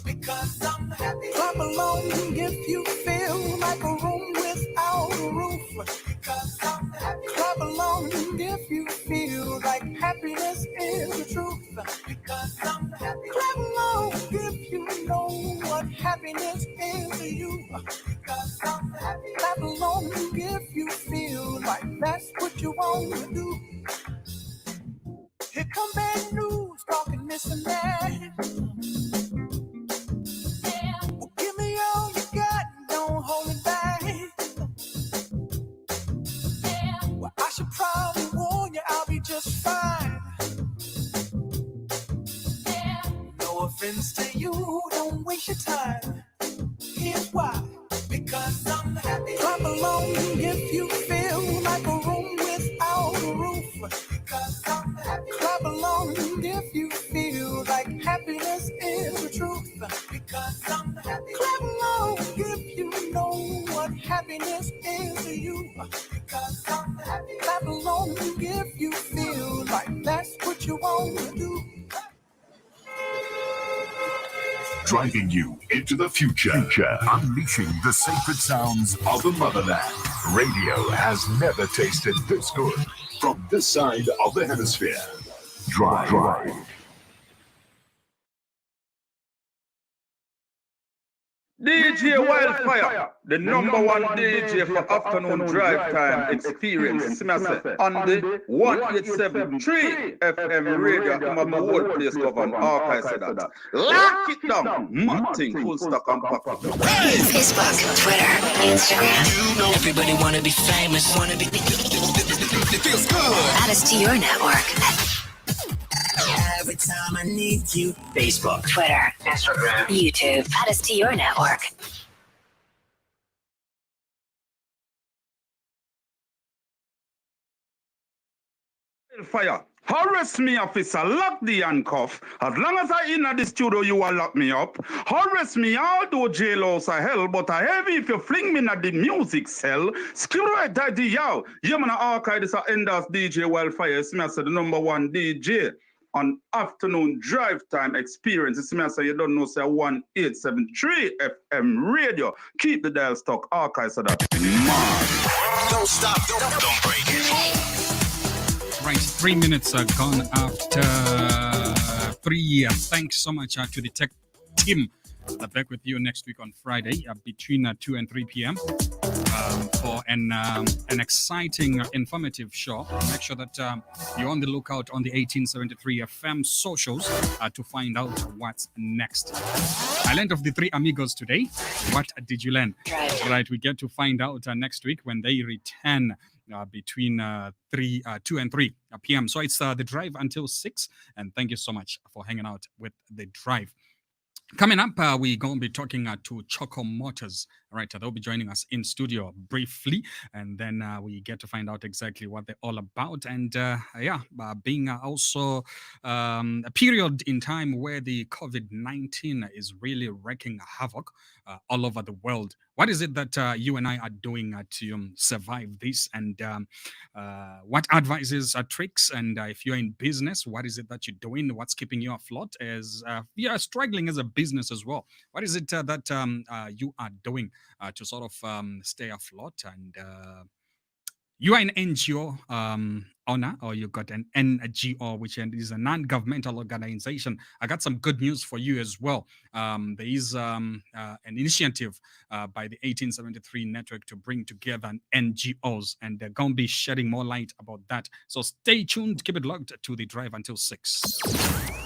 Because I'm happy. Clap along if you feel like a room without a roof. Because I'm happy. Clap along if you feel like happiness is the truth. Because I'm happy. Clap along if you know what happiness is to you. Because I'm happy. Clap along if you feel like that's what you want to do. Here come bad news, talking this and that. Well, give me all you got, don't hold it back. Well, I should probably warn you, I'll be just fine. No offense to you, don't waste your time. Here's why. Because I'm happy. Clap along if you feel like a room without a roof. Because I'm happy. Clap along if you feel like happiness is the truth. Because I'm happy. Clap along if you know what happiness is to you. Because I'm happy. Clap along if you feel like that's what you want to do. Driving you into the future. Unleashing the sacred sounds of the motherland. Radio has never tasted this good. From this side of the hemisphere. Drive. DJ Wildfire, the number one DJ for afternoon drive time experience. On the 187.3 FM radio, I'm a whole place governed. Archives of that. Lock it down. Martin, full stock and pack it down. Facebook, Twitter, Instagram. You know everybody wanna be famous, wanna be. It feels good. Add us to your network. Every time I need you. Facebook, Twitter, Instagram, YouTube. Add us to your network. Fire. Harass me, officer. Lock the handcuff. As long as I in at the studio, you will lock me up. Harass me, I'll do jailhouse a hell, but I heavy if you fling me at the music cell. Screw it, daddy, yo. You man, archive this Enders DJ Wildfire. It's me, I said the number one DJ on afternoon drive time experience. It's me, I say you don't know, say 1873 FM radio. Keep the dial stock. Archives of that. Man. Don't stop, don't break it. Right, 3 minutes are gone after 3. Thanks so much to the tech team. I'll be back with you next week on Friday between 2 and 3 p.m. For an exciting, informative show. Make sure that you're on the lookout on the 1873 FM socials to find out what's next. I learned of the 3 amigos today. What did you learn? Right, we get to find out next week when they return between 2 and 3 p.m. So it's the drive until 6. And thank you so much for hanging out with the drive. Coming up, we're going to be talking to Choco Motors. All right, they'll be joining us in studio briefly, and then we get to find out exactly what they're all about. And being also a period in time where the COVID-19 is really wreaking havoc all over the world. What is it that you and I are doing to survive this? And what advices, tricks, and if you're in business, what is it that you're doing? What's keeping you afloat as you're struggling as a business as well? What is it that you are doing to sort of stay afloat? And you are an NGO owner, or you got an NGO, which is a non-governmental organization. I got some good news for you as well. There is an initiative by the 1873 network to bring together NGOs, and they're going to be shedding more light about that. So stay tuned, keep it locked to the drive until 6.